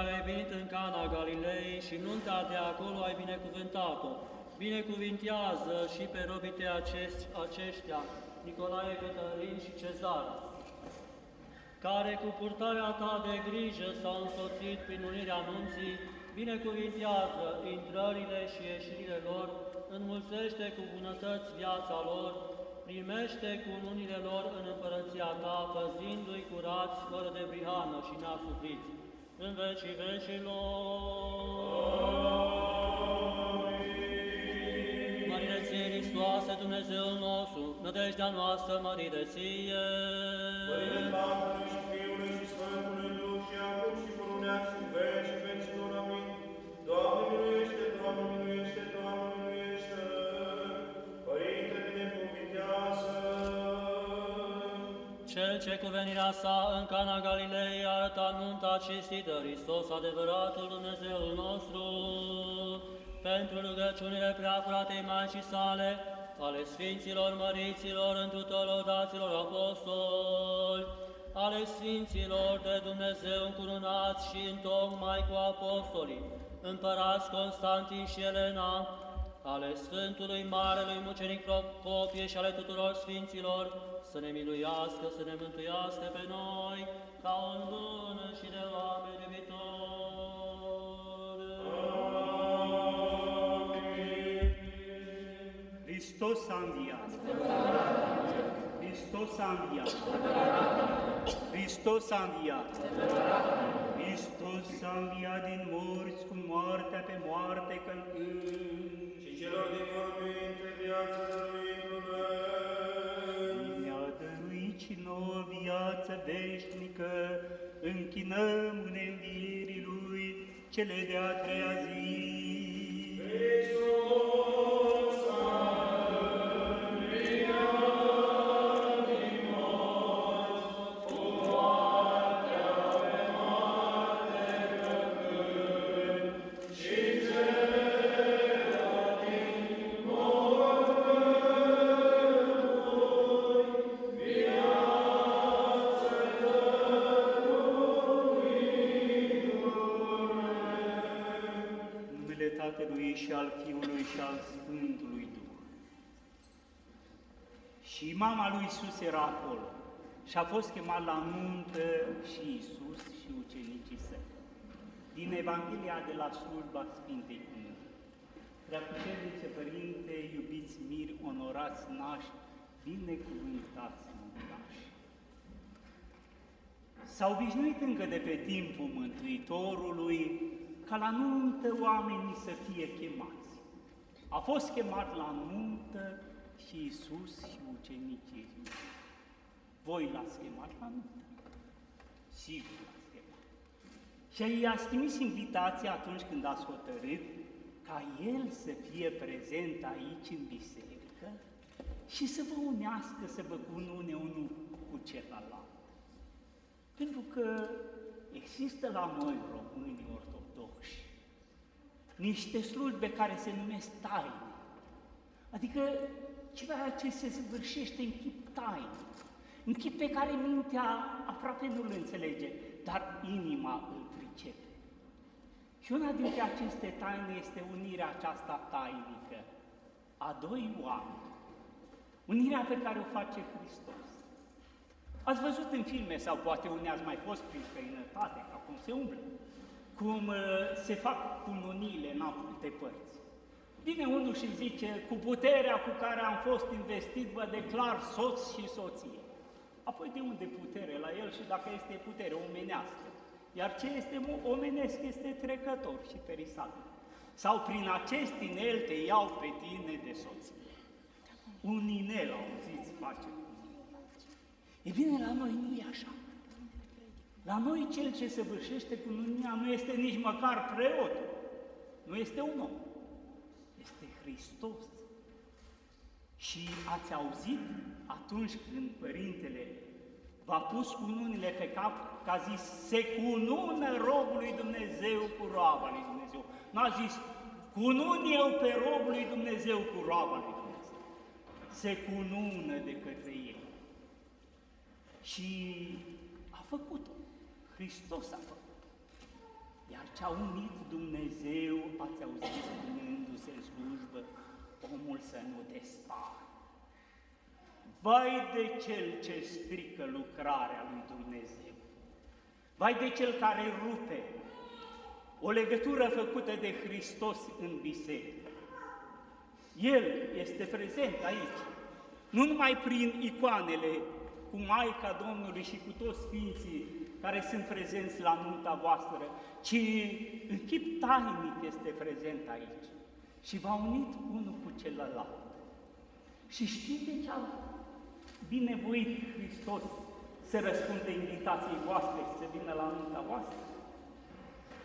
care ai venit în Cana Galilei și nunta de acolo ai binecuvântat-o. Binecuvintează și pe robii tăi aceștia, Nicolae, Cătălin și Cezar, care cu purtarea ta de grijă s-au însoțit prin unirea nunții. Binecuvintează intrările și ieșirile lor, înmulțește cu bunătăți viața lor, primește cununile lor în împărăția ta, păzindu-i curați, fără de brihană și neasupriți, în vecii vecilor. Amin. Mărire ție, Hristoase, Dumnezeul nostru, nădejdea noastră, mărire ție. Mărire Tatălui și Fiului și Sfântului Duh, și acum și pururea și în vecii vecilor. Amin. Doamne miluiește, Doamne miluiește, Doamne miluiește. Părinte, binecuvintează. Cel ce cu venirea sa în Cana Galilei a arătat nunta cinstită, Hristos, adevăratul Dumnezeul nostru, pentru rugăciunile preacuratei Maicii sale, ale Sfinților Măriților, întru tălăudaților apostoli, ale Sfinților de Dumnezeu încurunați și întocmai cu apostolii, împărați Constantin și Elena, ale Sfântului Marelui Mucenic Procopie și ale tuturor Sfinților, să ne miluiască, să ne mântuiască pe noi, ca un bun și de oameni iubitori. Amin. Hristos a înviat! Hristos a înviat! Hristos a înviat! Hristos a înviat din morți, cu moartea pe moarte călcând. Și celor din morminte viață dăruindu-ne. Ne-a dăruit și nouă viață veșnică, închinăm în învierii Lui cele de-a treia zi. Hristos a înviat din morți, cu moartea pe moarte călcând, și celor din mormânturi viață dăruindu-ne. În numele Tatălui și al Fiului și al Sfântului Duh. Și mama lui Iisus era acolo și a fost chemat la nuntă și Iisus și ucenicii săi. Din Evanghelia de la slujba Sfintei Cununi. Preacucernice Părinte, iubiți miri, onorați nași, binecuvântați nași. S-a obișnuit încă de pe timpul Mântuitorului ca la nuntă oamenii să fie chemați. A fost chemat la nuntă și Iisus și ucenicii lui. Voi l-ați chemat la nuntă? Sigur l-ați chemat. Și i-ați trimis invitația atunci când ați hotărât ca El să fie prezent aici în biserică și să vă unească, să vă cunune unul cu celălalt. Pentru că există la noi, românii ortodoxi, niște slujbe care se numesc taine, adică ceva ce se săvârșește în chip tainic, în chip pe care mintea aproape nu-l înțelege, dar inima îl pricepe. Și una dintre aceste taine este unirea aceasta tainică a doi oameni, unirea pe care o face Hristos. Ați văzut în filme, sau poate unii ați mai fost prin străinătate, ca cum se umblă, cum se fac cununiile în alte părți. Vine unul și zice, cu puterea cu care am fost investit, vă declar soț și soție. Apoi de unde putere la el și dacă este putere omenească? Iar ce este omenesc este trecător și perisabil. Sau prin acest inel te iau pe tine de soție. Un inel, auziți, face. E bine, la noi nu e așa. La noi cel ce săvârșește cununia nu este nici măcar preotul, nu este un om, este Hristos. Și ați auzit atunci când Părintele v-a pus cununile pe cap, că a zis, se cunună robul lui Dumnezeu cu roaba lui Dumnezeu. N-a zis, cunun eu pe robul lui Dumnezeu cu roaba lui Dumnezeu. Se cunună de către el. Și a făcut-o. Hristos a făcut-o. Iar ce-a unit Dumnezeu, ați auzit spunându-se în slujbă, omul să nu despară. Vai de cel ce strică lucrarea lui Dumnezeu! Vai de cel care rupe o legătură făcută de Hristos în biserică. El este prezent aici, nu numai prin icoanele cu Maica Domnului și cu toți Sfinții care sunt prezenți la nunta voastră, ci în chip tainic este prezent aici și v-a unit unul cu celălalt. Și știți de ce a binevoit Hristos să răspundă invitației voastre și să vină la nunta voastră?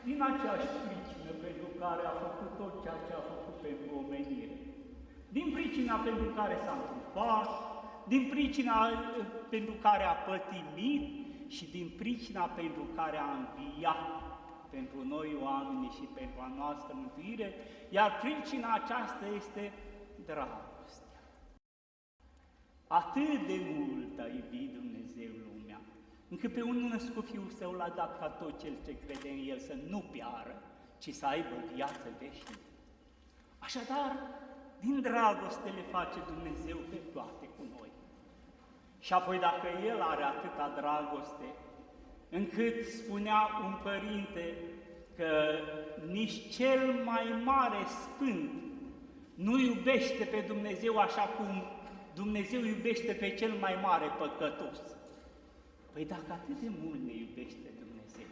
Din aceeași pricină pentru care a făcut tot ceea ce a făcut pentru omenire, din pricina pentru care s-a întrupat, din pricina pentru care a pătimit și din pricina pentru care a înviat pentru noi oameni și pentru a noastră mântuire, iar pricina aceasta este dragostea. Atât de mult a iubit Dumnezeu lumea, încât pe unul născut Fiul Său l-a dat ca tot cel ce crede în El să nu piară, ci să aibă viață veșnică. Așadar, din dragoste le face Dumnezeu pe toate cu noi. Și apoi dacă El are atâta dragoste, încât spunea un părinte că nici cel mai mare sfânt nu iubește pe Dumnezeu așa cum Dumnezeu iubește pe cel mai mare păcătos. Păi dacă atât de mult ne iubește Dumnezeu,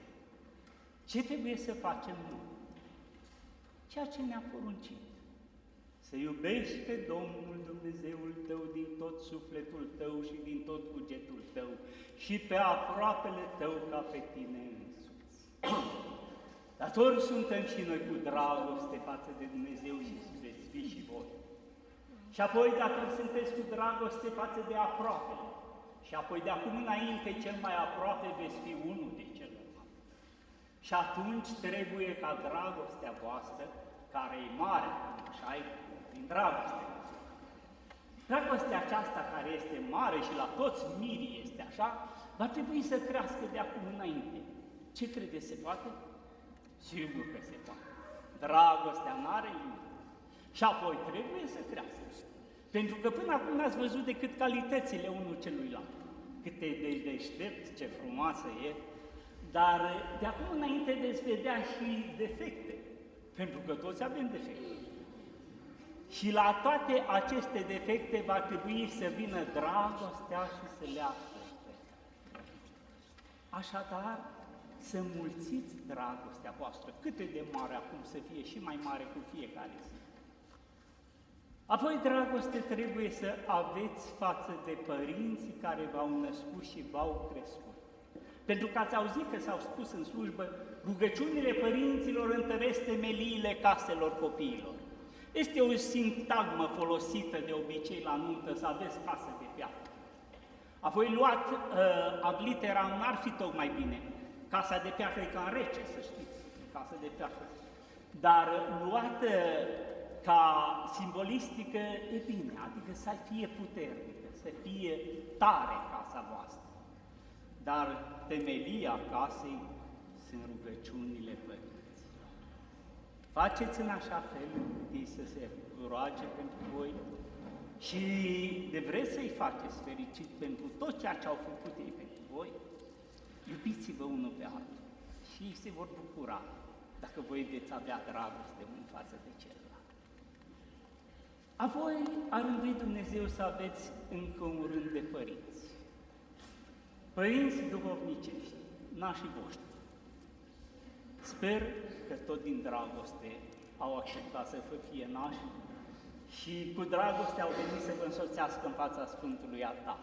ce trebuie să facem noi? Ceea ce ne-a poruncit. Să iubești pe Domnul Dumnezeul tău din tot sufletul tău și din tot cugetul tău și pe aproapele tău ca pe tine însuți. Datori suntem și noi cu dragoste față de Dumnezeu și veți fi și voi. Și apoi dacă sunteți cu dragoste față de aproape, și apoi de acum înainte cel mai aproape veți fi unul de celălalt. Și atunci trebuie ca dragostea voastră, care e mare, așa e, din dragoste. Dragostea aceasta care este mare și la toți mirii este așa, va trebui să crească de acum înainte. Ce credeți, se poate? Sigur că se poate. Dragostea n-are limite. Și apoi trebuie să crească. Pentru că până acum n-ați văzut decât calitățile unul celuilalt. Cât de deștept, ce frumoasă e, dar de acum înainte veți vedea și defecte, pentru că toți avem defecte. Și la toate aceste defecte va trebui să vină dragostea și să le acopere. Așadar, să mulțiți dragostea voastră, cât de mare acum să fie și mai mare cu fiecare zi. Apoi, dragoste trebuie să aveți față de părinții care v-au născut și v-au crescut. Pentru că ați auzit că s-au spus în slujbă, rugăciunile părinților întăresc temeliile caselor copiilor. Este o sintagmă folosită de obicei la nuntă, să aveți casă de piatră. Apoi luat ad literam n-ar fi tocmai bine. Casa de piatră e cam rece, să știți, casă de piatră. Dar luată ca simbolistică e bine, adică să fie puternică, să fie tare casa voastră. Dar temelia casei sunt rugăciunile părinților. Faceți în așa fel încât să se roage pentru voi și de vreți să-i faceți fericit pentru tot ceea ce au făcut ei pentru voi, iubiți-vă unul pe altul și se vor bucura dacă voi veți avea dragoste unul față de celălalt. Apoi a rânduit Dumnezeu să aveți încă un rând de părinți. Părinți duhovnicești, nașii voștri. Sper că tot din dragoste au acceptat să fie nași și cu dragoste au venit să vă însoțească în fața Sfântului Altar.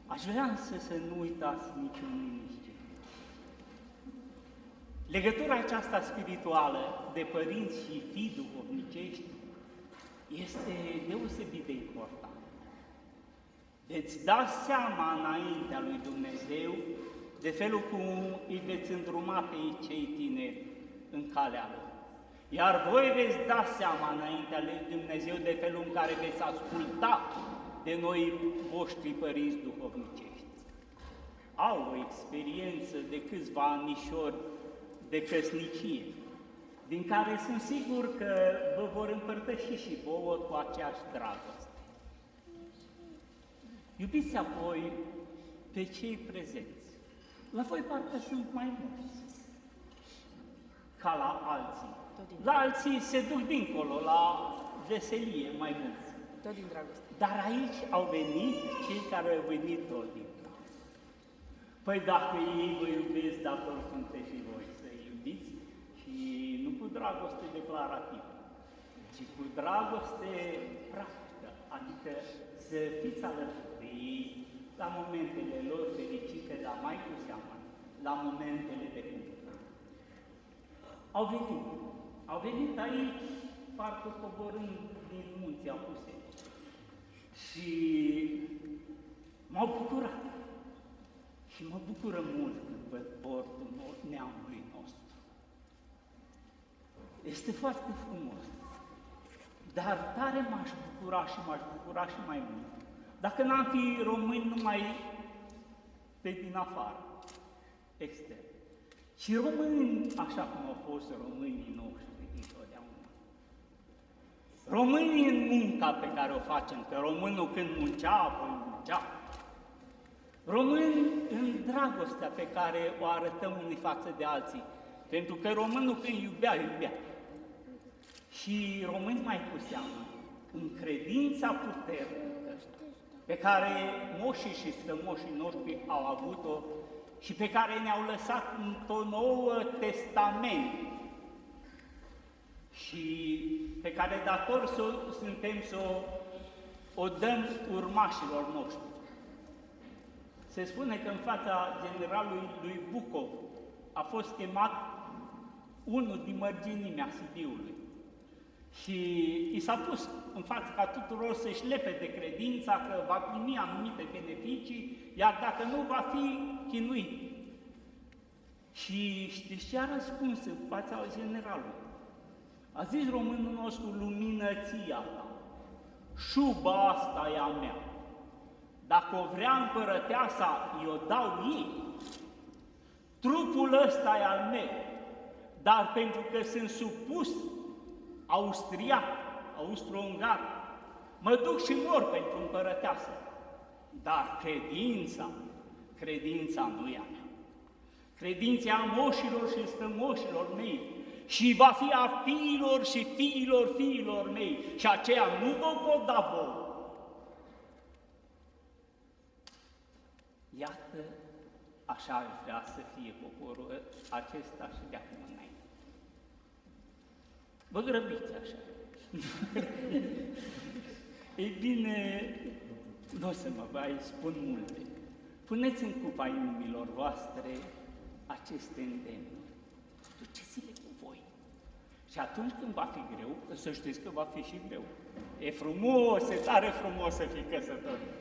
Aș vrea însă să nu uitați niciun nici. Legătura aceasta spirituală de părinți și fii duhovnicești este deosebit de important. Veți da seama înaintea lui Dumnezeu de felul cum îi veți îndruma pe cei tineri în calea lor. Iar voi veți da seama înaintea lui Dumnezeu de felul în care veți asculta de noi voștri părinți duhovnicești. Au o experiență de câțiva anișori de căsnicie, din care sunt sigur că vă vor împărtăși și vouă cu aceeași dragoste. Iubiți apoi pe cei prezenți. La voi parcă sunt mai mulți ca la alții. La alții se duc dincolo, la veselie mai mulți. Tot din dragoste. Dar aici au venit cei care au venit tot din dragoste. Păi dacă ei vă iubesc, dator sunteți și voi să iubiți, și nu cu dragoste declarativă, ci cu dragoste practică, adică să fiți alături de ei la momentele lor fericite, dar mai cu seamă, la momentele de cuplu. Au venit aici, parcă coborând din munții Apusei. Și m-au bucurat. Și mă bucură mult când văd bordul neamului nostru. Este foarte frumos. Dar tare m-aș bucura și mai mult, dacă n-am fi români numai pe din afară, extern. Și români, așa cum au fost românii noștri întotdeauna. Românii în munca pe care o facem, că românul când muncea, apoi muncea. Români în dragostea pe care o arătăm unii față de alții, pentru că românul când iubea. Și români mai cu seamă, în credința puternică pe care moșii și strămoșii noștri au avut-o și pe care ne-au lăsat într-un nou testament și pe care dator suntem să o dăm urmașilor noștri. Se spune că în fața generalului lui Bucov a fost chemat unul din mărginimea Sibiului și i s-a pus în fața ca tuturor să-și lepe de credința că va primi anumite beneficii, iar dacă nu, va fi chinuit. Și știți ce a răspuns în fața generalului? A zis românul nostru: luminăția ta, șuba asta e a mea. Dacă o vrea împărăteasa, i-o dau ei. Trupul ăsta e al meu, dar pentru că sunt supus austriac, austro-ungar, mă duc și mor pentru împărăteasă. Dar credința nu e a mea. Credința a moșilor și strămoșilor mei și va fi a fiilor și fiilor mei și aceea nu vă pot da vouă. Iată, așa aș vrea să fie poporul acesta și de acum înainte. Vă grăbiți așa. Ei bine, nu o să mă mai spun multe. Puneți în cupa inimilor voastre aceste îndemnuri. Duceți-le cu voi. Și atunci când va fi greu, să știți că va fi și greu. E frumos, e tare frumos să fii căsătorit.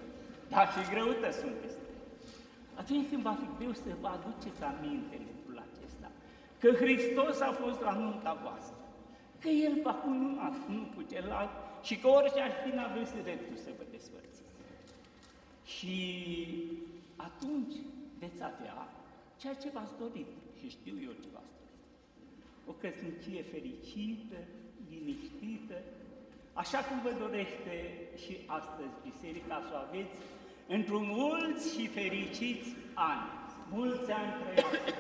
Dar și greutăți sunt peste. Atunci când va fi greu, să vă aduceți aminte lucrul acesta, că Hristos a fost la nunta voastră, că El v-a cununat unul cu celălalt și că orice ar fi, n-aveți dreptul să vă despărțiți. Și atunci veți avea ceea ce v-ați dorit, și știu eu ce v-ați dorit. O căsnicie fericită, liniștită, așa cum vă dorește și astăzi Biserica să o aveți, într-un mulți și fericiți ani. Mulți ani trăiască!